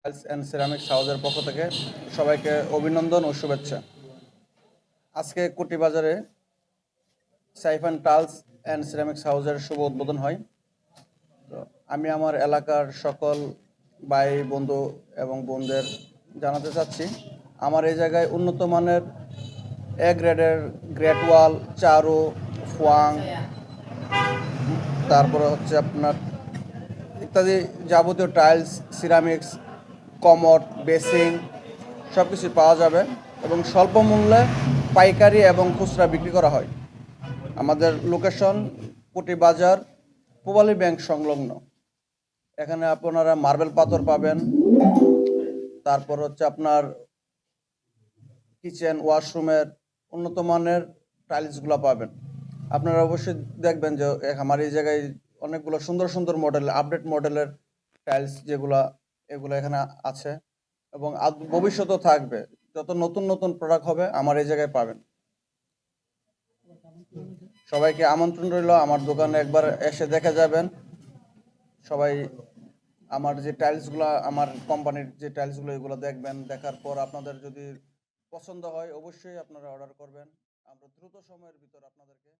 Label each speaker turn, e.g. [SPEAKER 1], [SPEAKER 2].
[SPEAKER 1] Tiles and ceramics হাউসের পক্ষ থেকে সবাইকে অভিনন্দন ও শুভেচ্ছা। আজকে কুটি বাজারে সাইফান টাইলস অ্যান্ড সিরামিক্স হাউসের শুভ উদ্বোধন হয়। তো আমি আমার এলাকার সকল ভাই বন্ধু এবং বোনদের জানাতে চাচ্ছি, আমার এই জায়গায় উন্নত মানের এ গ্রেডের গ্রেট ওয়াল, চারু, ফোয়াং, তারপরে হচ্ছে আপনার ইত্যাদি যাবতীয় টাইলস, সিরামিক্স, কমোড, বেসিং সব কিছুই পাওয়া যাবে এবং স্বল্প মূল্যে পাইকারি এবং খুচরা বিক্রি করা হয়। আমাদের লোকেশন কুটি বাজার, পূবালী ব্যাংক সংলগ্ন। এখানে আপনারা মার্বেল পাথর পাবেন, তারপর হচ্ছে আপনার কিচেন ওয়াশরুমের উন্নত মানের টাইলসগুলো পাবেন। আপনারা অবশ্যই দেখবেন যে আমার এই জায়গায় অনেকগুলো সুন্দর সুন্দর মডেল, আপডেট মডেলের টাইলস এগুলো এখানে আছে এবং ভবিষ্যতেও থাকবে। যত নতুন নতুন প্রোডাক্ট হবে আমার এই জায়গায় পাবেন। সবাইকে আমন্ত্রণ রইল, আমার দোকানে একবার এসে দেখে যাবেন। সবাই আমার যে টাইলসগুলো, আমার কোম্পানির যে টাইলসগুলো, এগুলো দেখবেন। দেখার পর আপনাদের যদি পছন্দ হয় অবশ্যই আপনারা অর্ডার করবেন। আমরা দ্রুত সময়ের ভিতর আপনাদেরকে